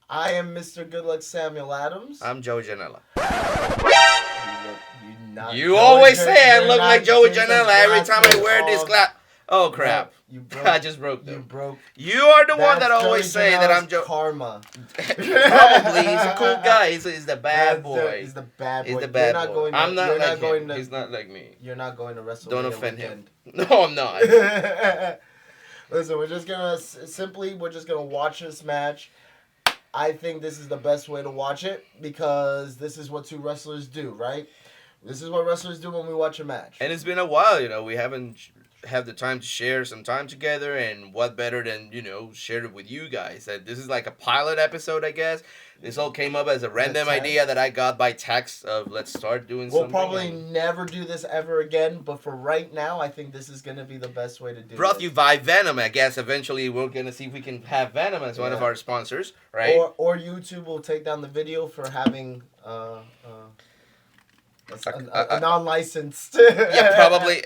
I am Mr. Good Luck Samuel Adams. I'm Joe Janela. You always say I look like Joe Janela every time I wear this glass. Oh crap! You broke, I just broke them. You are the one that always say that I'm Joe. Karma. Probably. He's a cool guy. He's the bad boy. He's the bad boy. He's the bad boy. I'm not like him. He's not like me. You're not going to Wrestlemania. Don't offend him. No, I'm not. Listen, we're just gonna watch this match. I think this is the best way to watch it because this is what two wrestlers do, right? This is what wrestlers do when we watch a match. And it's been a while, we haven't had the time to share some time together, and what better than, share it with you guys. This is like a pilot episode, I guess. This all came up as a random idea that I got by text of let's start doing something. We'll probably never do this ever again, but for right now, I think this is going to be the best way to do it. Brought you by Venom, I guess. Eventually, we're going to see if we can have Venom as one of our sponsors, right? Or YouTube will take down the video for having a non-licensed. Yeah, probably.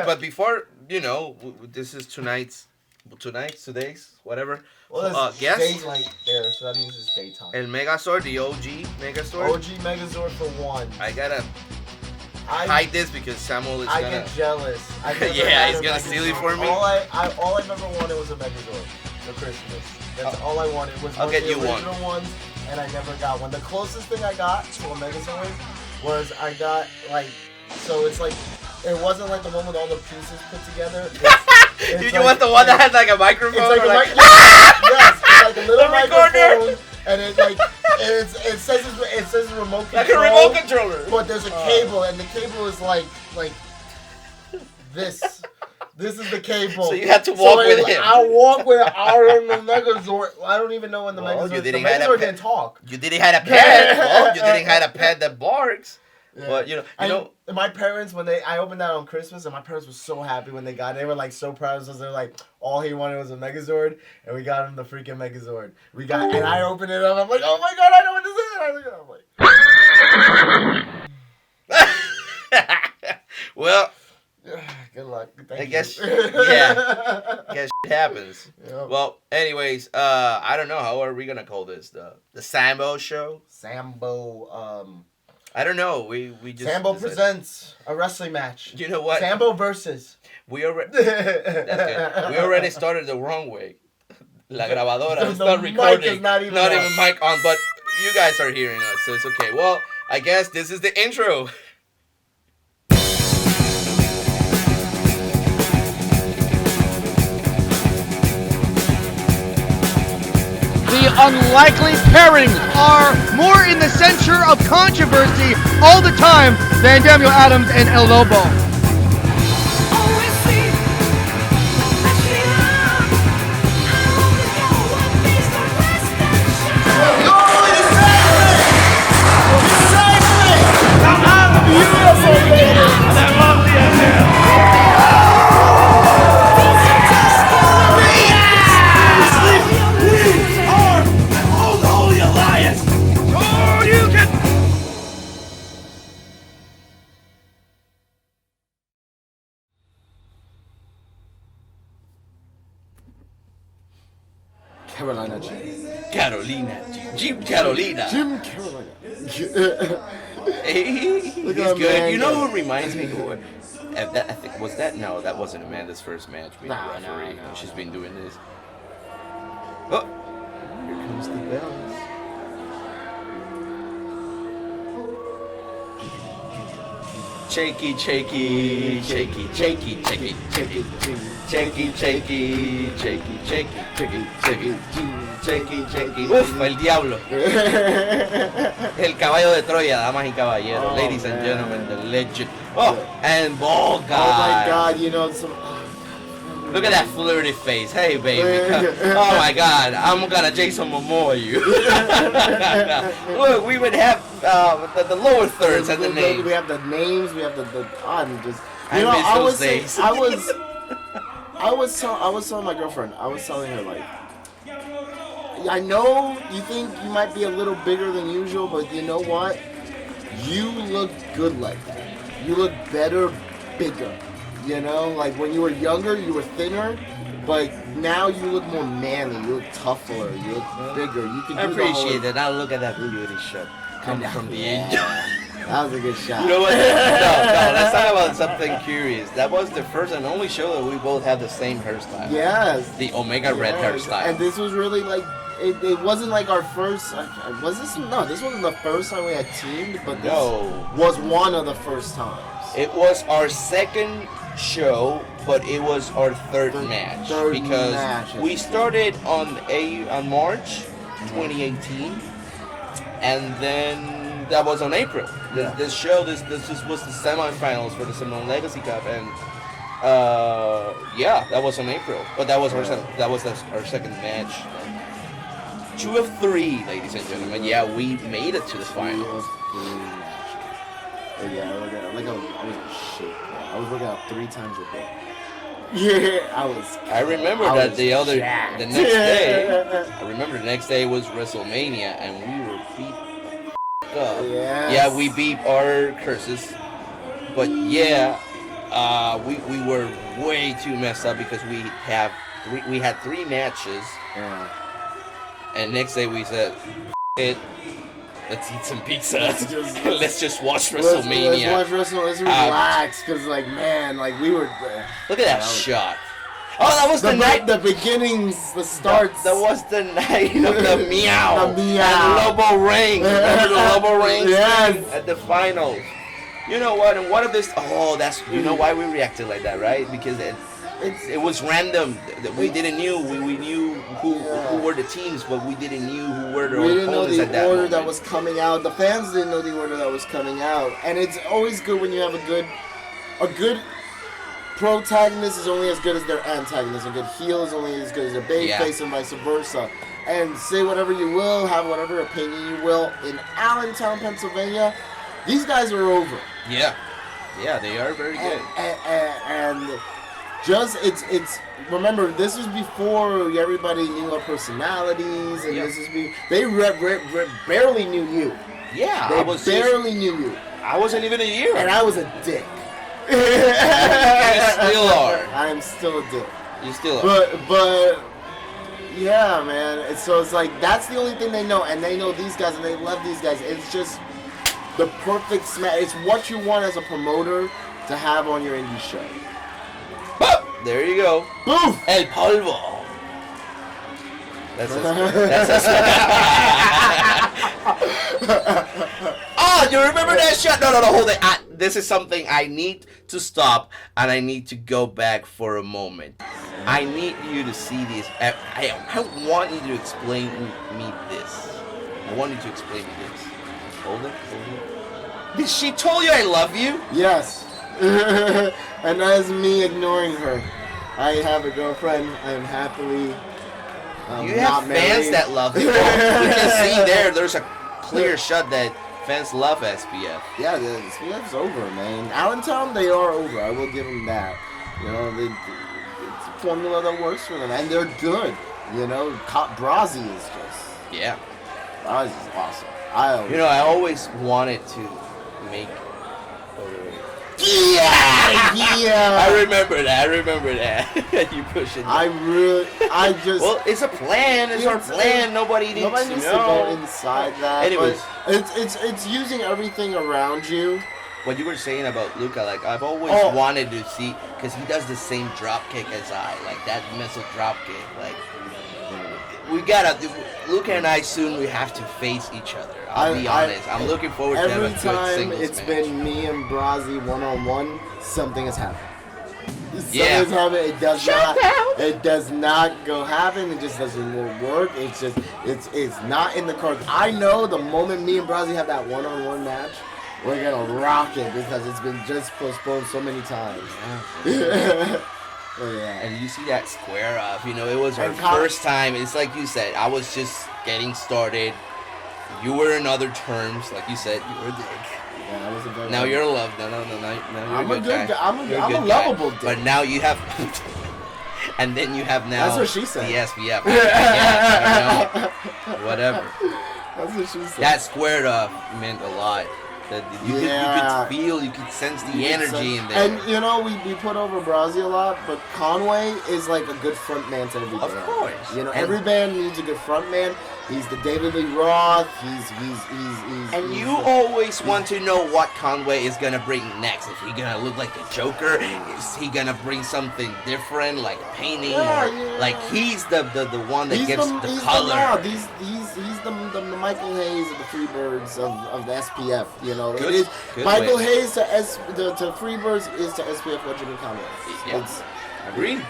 But before, this is today's, whatever. Well, guess. Daylight there, so that means it's daytime. El Megazord, the OG Megazord. OG Megazord for one. I gotta hide this because Samuel is gonna. I get jealous. Yeah, he's gonna steal it for me. All I've ever wanted was a Megazord for Christmas. That's all I wanted. Was I'll get you one. Original ones, and I never got one. The closest thing I got to a Megazord was I got it wasn't like the one with all the pieces put together. You want the one that has like a microphone? It's like yes, it's like a little microphone, and it says remote control. Like a remote controller. But there's a cable, and the cable is like this. This is the cable. So you had to walk with him. I walk with the Megazord. I don't even know when the Megazord. The Megazord didn't talk. You didn't have a pet. Well, you didn't have a pet that barks. Yeah. But my parents, I opened that on Christmas, and my parents were so happy when they got it. They were like so proud of us. They're like, all he wanted was a Megazord, and we got him the freaking Megazord. And I opened it up. I'm like, oh my god, I know what this is. I'm like, well, good luck. Thank I you. guess, yeah. I guess shit happens. Yep. Well, anyways, I don't know. How are we gonna call this? The Sambo Show? Sambo. I don't know. We just Sambo presents a wrestling match. You know what? Sambo versus. We already started the wrong way. La grabadora is not recording. Mic is not even mic on, but you guys are hearing us, so it's okay. Well, I guess this is the intro. The unlikely pairings are more in the center of controversy all the time than Samuel Adams and El Lobo. Jim Carolina. Hey, he's good. Man, you know who reminds me? I think was that? No, that wasn't Amanda's first match. Being a referee. No, she's been doing this. Oh, here comes the bells. Shaky, shaky, shaky, shaky, shaky, shaky, shaky, shaky, shaky, shaky, shaky, shaky, shaky. Uf, el diablo. El caballo de Troya, damas y caballeros, ladies and gentlemen, the legend. Oh, and ball guy. Oh my god, Look at that flirty face. Hey, baby. Oh my god, I'm gonna Jason Momoa you. Look, we would have the lower thirds and the names. We have the names. We have the. I'm just. I was telling my girlfriend. I was telling her like. I know you think you might be a little bigger than usual, but you know what? You look good like that. You look better, bigger. Like when you were younger, you were thinner. But now you look more manly. You look tougher. You look bigger. You can. I appreciate that. Now look at that beauty shot coming from the angel. That was a good shot. You know what? No. Let's talk about something curious. That was the first and only show that we both had the same hairstyle. Yes. The Omega Red hairstyle. And this was really like. It wasn't like our first. Was this? No, this wasn't the first time we had teamed, but this was one of the first times. It was our second show, but it was our third match because we started on March 2018, and then that was on April. This show, this was the semifinals for the Simone Legacy Cup, and that was on April. But that was our second match. 2 of 3, ladies and gentlemen. Yeah, we made it to the finals. Yeah, I was shit. I was working out 3 times a day. Yeah, I was. I remember that the next day. I remember the next day was Wrestlemania, and we were beat up. Yes. Yeah, we beat our curses, but yeah, we were way too messed up because we had 3 matches. Yeah. And next day we said, it. Let's eat some pizza. Let's just watch WrestleMania. Let's watch WrestleMania. Let's relax, cause we were. Look at that shot. Oh, that was the night. The beginnings, the starts. That was the night of the meow. The meow. And Lobo ring. Remember the Lobo ring? Yes. At the finals. You know what? And what if this? Oh, that's you know why we reacted like that, right? Because it was random. We didn't knew. We knew who were the teams, but we didn't knew who were the opponents at that moment. We didn't know the order that was coming out. The fans didn't know the order that was coming out. And it's always good when you have a good protagonist is only as good as their antagonist. A good heel is only as good as their babyface, and vice versa. And say whatever you will, have whatever opinion you will. In Allentown, Pennsylvania, these guys are over. Yeah, they are very good. And just it's remember, this was before everybody knew our personalities, and they barely knew you. Yeah, they barely knew you. I wasn't even a year, and I was a dick. You still are. I am still a dick. You still are. But yeah, man. So it's like that's the only thing they know, and they know these guys, and they love these guys. It's just the perfect smash. It's what you want as a promoter to have on your indie show. There you go. Boof! El polvo. That's Oh, you remember that shot? No, hold it. This is something I need to stop, and I need to go back for a moment. I need you to see this. I want you to explain me this. I want you to explain me this. Hold it. Did she told you I love you? Yes. And that's me ignoring her. I have a girlfriend. I am happily you have not fans married. that love you. You can see there's a clear shot that fans love SPF. Yeah, the SPF's over, man. Allentown, they are over. I will give them that. You know, it's a formula that works for them, and they're good. You know, Brazzi is just... Yeah. Brazzi's awesome. I always wanted to make... Yeah! I remember that. You push it. Well, it's a plan. It's our plan. Nobody needs to go inside that. Anyways. But it's using everything around you. What you were saying about Luca, like, I've always wanted to see, because he does the same drop kick as I, like that missile drop kick. Like, Luca and I soon, we have to face each other. I'll be honest. I'm looking forward to having a good singles match. Every time it's been me and Brazzi one-on-one, something has happened. Something's happened. It does not go happen. It just doesn't work. It's just, it's not in the cards. I know the moment me and Brazzi have that one-on-one match, we're gonna rock it because it's been just postponed so many times. Yeah. And you see that square off, it was our first time. It's like you said, I was just getting started. You were in other terms, like you said, you were a dick. Yeah, I was a good now guy. You're loved. No, now you're a good guy. I'm a lovable dick. But now you have, and then you have now. That's what she said. The SBF. Yeah, whatever. That's what she said. That squared off meant a lot. That you could feel, you could sense the energy in there. And you know, we put over Brazzy a lot, but Conway is like a good front man to every band. Of course. You know, every band needs a good front man. He's the David Lee Roth. He's And you always want to know what Conway is gonna bring next. If he's gonna look like the Joker, is he gonna bring something different, like painting, like he's the one that gives the color. He's the Michael Hayes of the Freebirds of the SPF. You know, Good, it is good Michael way. Hayes to Freebirds is to SPF what Jimmy Conway is. Yeah. Agreed.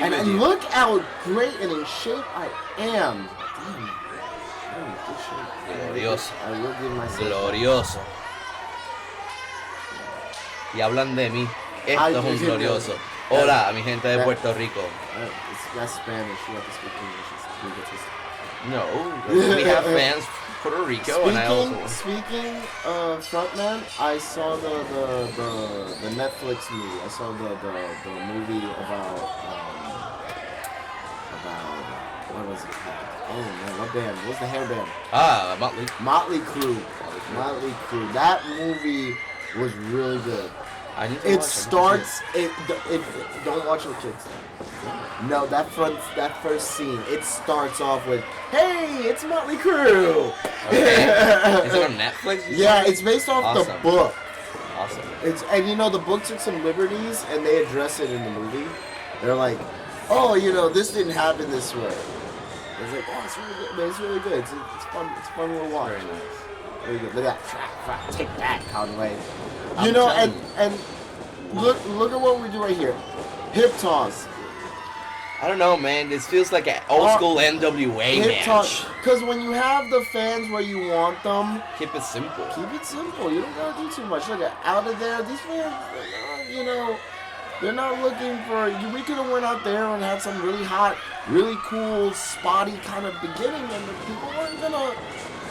And look how great and in shape I am. Damn. I'm in good shape. Glorioso. I will give myself. Glorioso. Y hablan de mí. Esto es un glorioso. Hola, a mi gente de Puerto Rico. That's Spanish. You have to speak English. No, we have fans from Puerto Rico, and I also. Speaking of frontman, I saw the Netflix movie. I saw the movie about what was it called? Oh man, what band? What's the hair band? Motley Crue. Motley Crue. That movie was really good. I need to It watch starts. It don't watch it with kids. No, that first scene. It starts off with, "Hey, it's Motley Crue." Okay. Is it on Netflix? Yeah, it's based off the book. Awesome. And you know the book took some liberties, and they address it in the movie. They're like, "Oh, you know, this didn't happen this way." It's like, "Oh, it's really good. Man, it's really good. It's fun. It's a fun little watch." Very nice. Very good. Look at that. Take that, Conway. You know, and look at what we do right here. Hip toss. I don't know, man. This feels like an old school NWA Hip match. toss. Because when you have the fans where you want them, Keep it simple. keep it simple. You don't gotta do too much. Look at out of there. These fans, you know, they're not looking for. We could have went out there and had some really hot, really cool, spotty kind of beginning, and the people weren't gonna.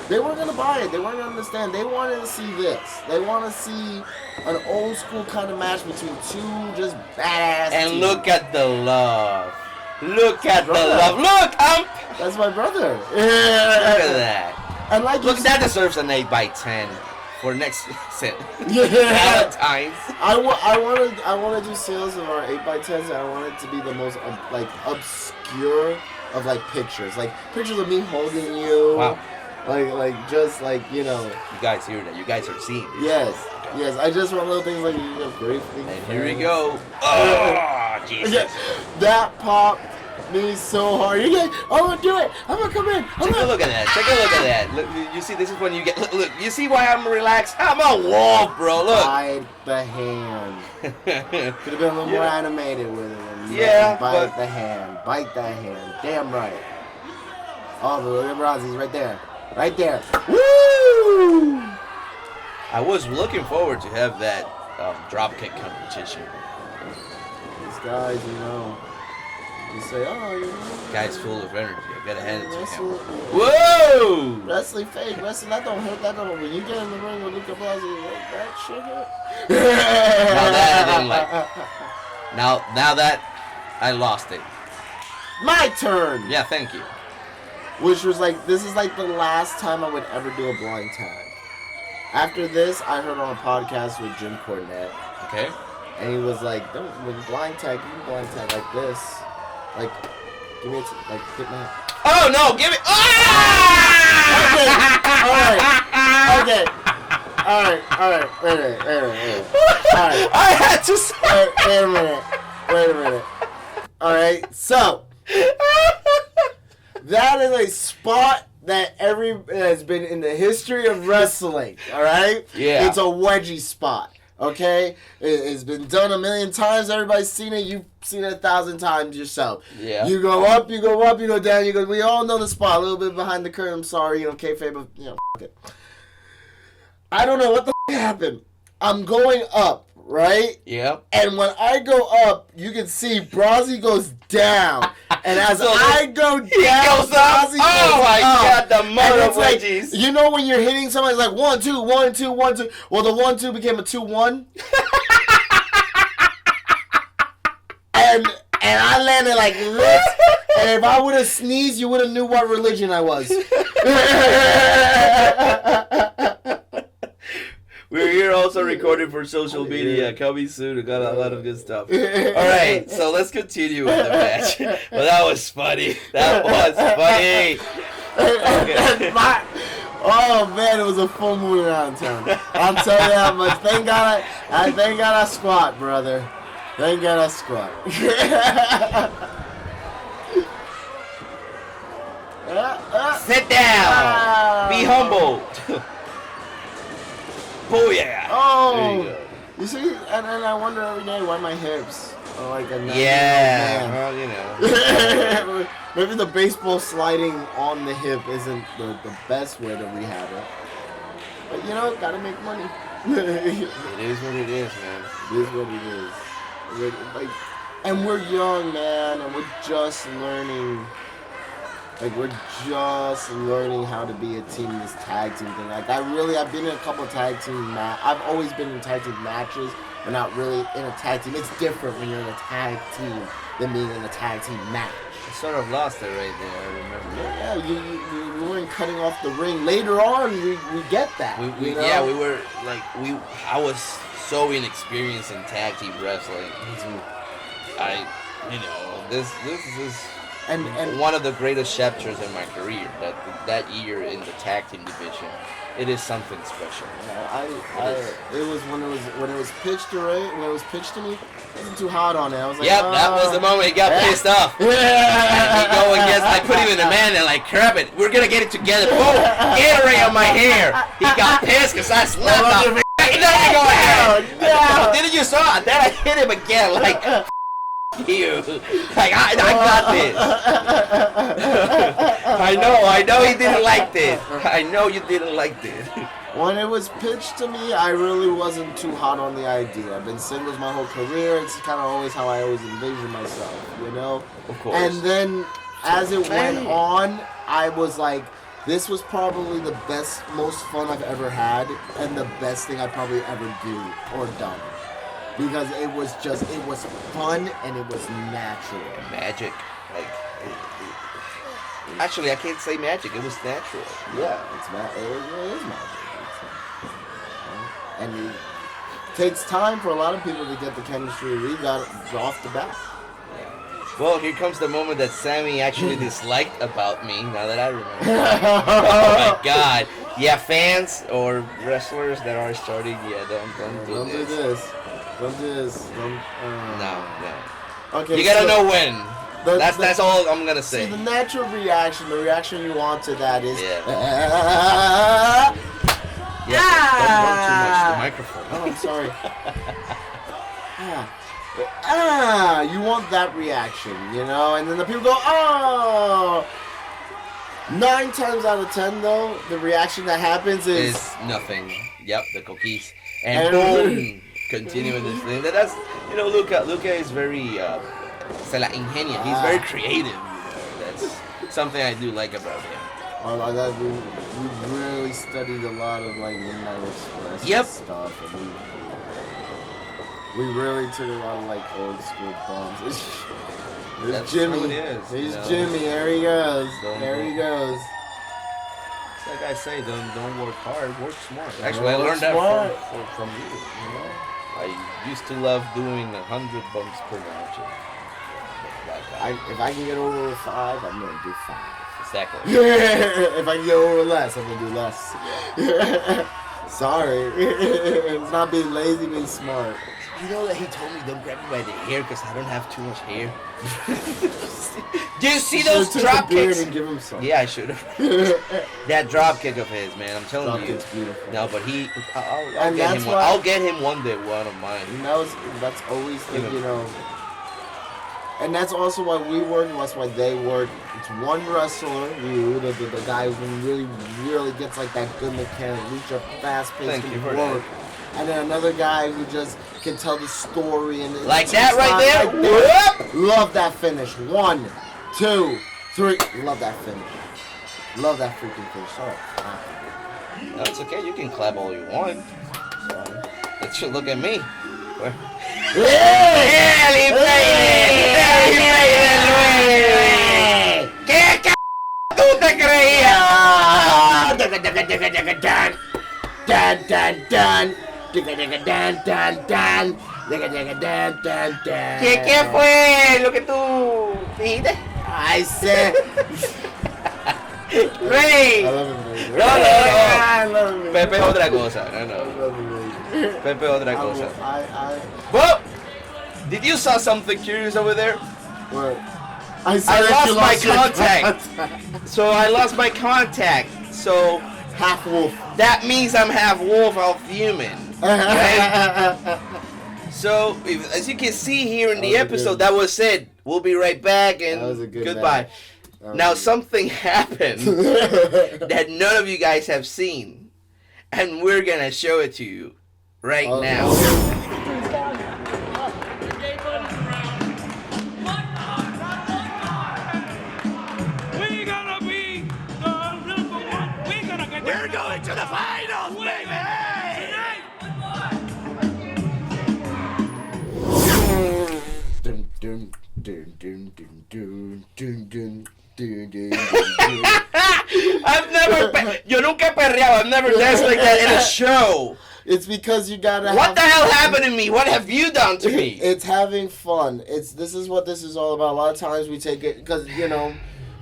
They weren't gonna buy it. They weren't gonna understand. They wanted to see this. They want to see an old school kind of match between two just badass. And teams. look at the love. Look at the Brother. love. Look, That's my brother. Look at that. And like Look, you that deserves an 8x10 for next Yeah. Valentine's. I want to do sales of our 8x10s. And I want it to be the most obscure of like pictures of me holding you. Wow. Like just like, you know. You guys hear that? You guys are seeing this. Yes. I just want little things like, you know, great things. And here we go. Oh, Jesus. That pop me so hard. You guys, I'm gonna do it. I'm gonna come in. Take a look at that. Take a look at that. Look, you see, this is when you get. Look. You see why I'm relaxed? I'm a wolf, bro. Look. Bite the hand. Could have been a little more animated with it. Yeah, Bite the hand. Bite that hand. Damn right. Oh, but look at Brazzy's right there. Right there. Woo! I was looking forward to have that dropkick competition. These guys, you know, you say, oh, you know. Guy's full of energy. I gotta hand it to him. Wrestling, Whoa! wrestling fake. Wrestling, that don't hurt. That don't. When you get in the ring with Luca Brasi, that shit hurt. Now that I didn't like. Now that I lost it. My turn. Yeah, thank you. Which was like, this is like the last time I would ever do a blind tag. After this, I heard on a podcast with Jim Cornette. Okay. And he was like, don't, when you blind tag, you can blind tag like this. Like, give me a, like, hit my... Oh, no, give it... Ah! Okay, alright, wait a minute. Alright. I had to say... Wait a minute. Alright, so... That is a spot that has been in the history of wrestling, alright? Yeah. It's a wedgie spot, okay? It's been done a million times. Everybody's seen it. You've seen it 1,000 times yourself. Yeah. You go up, you go down, you go... We all know the spot. A little bit behind the curtain. I'm sorry, you know, kayfabe, but, you know, f*** it. I don't know what the f*** happened. I'm going up, right? Yeah. And when I go up, you can see Brasi goes down. And as So I go down, he goes up. Brasi Oh goes my up. God, the mother And it's like, wedgies. you know when you're hitting somebody, it's like 1, 2, 1, 2, 1, 2. Well, the 1, 2 became a 2, 1. and I landed like this. And if I would have sneezed, you would have knew what religion I was. We're here also recording for social media. Coming soon. We got a lot of good stuff. All right, so let's continue with the match. Well, that was funny. That was funny. Okay. Oh man, it was a full moon around town. I'll tell you how much. Thank God I squat, brother. Thank God I squat. Sit down. Be humble. Oh yeah. Oh. There you go. You see, and I wonder every day why my hips are like a 90-year-old Yeah. man. Well, you know. Maybe the baseball sliding on the hip isn't the best way to rehab it. But you know, gotta make money. It is what it is, man. It is what it is. Like, and we're young, man, and we're just learning. Like, we're just learning how to be a team in this tag team thing. Like, I've been in a couple of tag team I've always been in tag team matches, but not really in a tag team. It's different when you're in a tag team than being in a tag team match. I sort of lost it right there. I remember. Yeah, you weren't cutting off the ring. Later on, we get that. We you know? yeah, we were like I was so inexperienced in tag team wrestling. This is and one of the greatest chapters in my career. That year in the tag team division, it is something special. It was when it was pitched to Ray. When it was pitched to me, I wasn't too hot on it. I was like, yep, that was the moment he got pissed off. Yeah. And he go against, I put him in the man and like, crap it, we're gonna get it together. Boom, Gatorade on my hair. He got pissed because I slapped him. There you go ahead. No. Didn't you saw it? Then I hit him again like. You like I got this. I know he didn't like this. I know you didn't like this. When it was pitched to me, I really wasn't too hot on the idea. I've been singles my whole career. It's kind of always how I always envision myself, you know. Of course. And then as it went on, I was like, this was probably the best, most fun I've ever had, and the best thing I probably ever do or done. Because it was fun and it was natural. Magic, like. Actually, I can't say magic. It was natural. Yeah, it is magic. And it takes time for a lot of people to get the chemistry we got off the bat. Well, here comes the moment that Sammy actually disliked about me, now that I remember. Oh my god. Yeah, fans or wrestlers that are starting, don't do this. Don't do this. No. Okay. You gotta know when. That's all I'm gonna say. See, the natural reaction, the reaction you want to that is... Yeah. Don't run too much the microphone. Oh, I'm sorry. You want that reaction, you know? And then the people go, oh! 9 times out of 10, though, the reaction that happens is... nothing. Yep, the cookies. And boom! Continuing this thing. That's, Luca is very, se la ingenia. He's very creative, That's something I do like about him. We really studied a lot of, like, Midnight Express stuff. And we really took a lot of, like, old school bombs. There's Jimmy. There's Jimmy. There he goes. There he goes. Like I say, don't work hard, work smart. Actually, I learned that from you. I used to love doing 100 bumps per match. If I can get over 5, I'm gonna do 5. Exactly. If I can get over less, I'm gonna do less. Sorry, it's not being lazy, being smart. You know that he told me don't grab me by the hair because I don't have too much hair. Do you see those drop kicks? And give him some. Yeah, I should have. That drop kick of his, man, I'm telling drop you. Kick's beautiful. No, but I'll get him one day, one of mine. And that's always the, and that's also why we work, and that's why they work. It's one wrestler, the guy who really, really gets like that good mechanic, reach a fast-paced work. And then another guy who just can tell the story and like that right there. Love that finish. 1, 2, 3. Love that finish. Love that freaking finish. Sorry. That's okay. You can clap all you want. Let you look at me. ¿Qué tú te creías? Dun, dun, dun. ¿Qué fue lo que tú dijiste? I said. Rey. I love him, baby. No. I love him, baby. Pepe es otra cosa. I love him, baby. Pepe es otra cosa. I Well, did you saw something curious over there? what? I that you lost my your contact. So I lost my contact. So Half wolf. that means I'm half wolf, half human. Right? So as you can see here in the episode, that was it. We'll be right back and That was a good goodbye. Now something happened that none of you guys have seen, and we're gonna show it to you right now. We're going to the finals, baby! Dun, dun, dun, dun, dun, dun, dun, dun, dun, dun, dun. Yo nunca he perreado. I've never danced like that in a show. It's because you gotta. What the hell happened to me? What have you done to me? It's having fun. This is what this is all about. A lot of times we take it because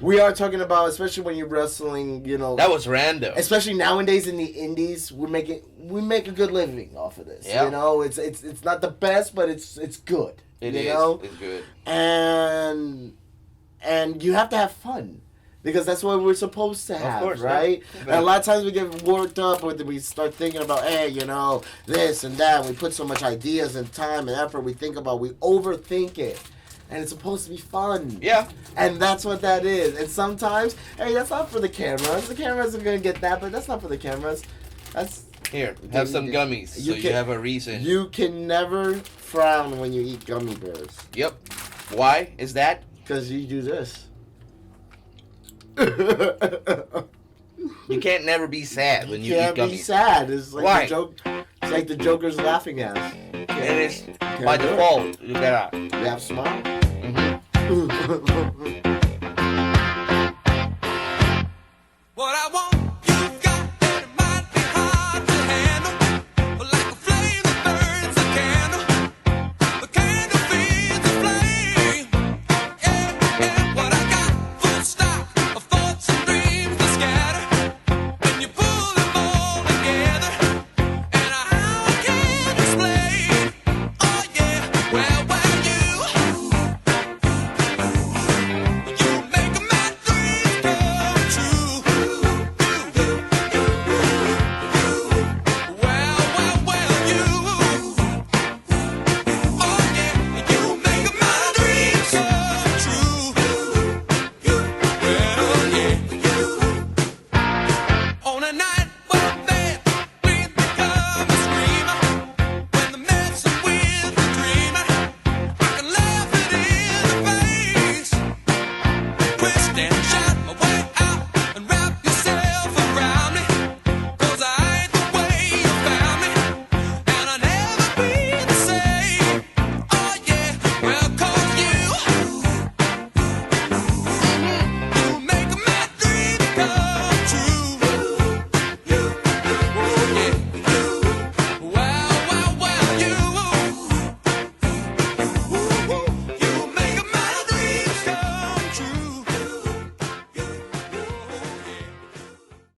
we are talking about, especially when you're wrestling. That was random. Especially nowadays in the indies, we make a good living off of this. Yeah. It's not the best, but it's good. It is. It's good. And you have to have fun. Because that's what we're supposed to have, course, right? yeah. And a lot of times we get worked up or we start thinking about, hey, this and that. We put so much ideas and time and effort. We overthink it. And it's supposed to be fun. Yeah. And that's what that is. And sometimes, hey, that's not for the cameras. The cameras are going to get that, but that's not for the cameras. That's... Here, have some gummies so you have a reason. You can never frown when you eat gummy bears. Yep. Why is that? Because you do this. You can't never be sad when you eat can't gummies. be sad. It's like Why? It's like the Joker's laughing at us. It is by default. You gotta. You have to smile. What I want, you've got, and it might be hard to handle. But like a flame that burns a candle, the candle feeds the flame. Yeah, what I got, full stock of thoughts and dreams to scatter. When you pull them all together, and how I can't explain. Oh yeah, well, you make my dreams come true. On a night when we become a screamer, when the messing with the dreamer, I can laugh it in the face, twist and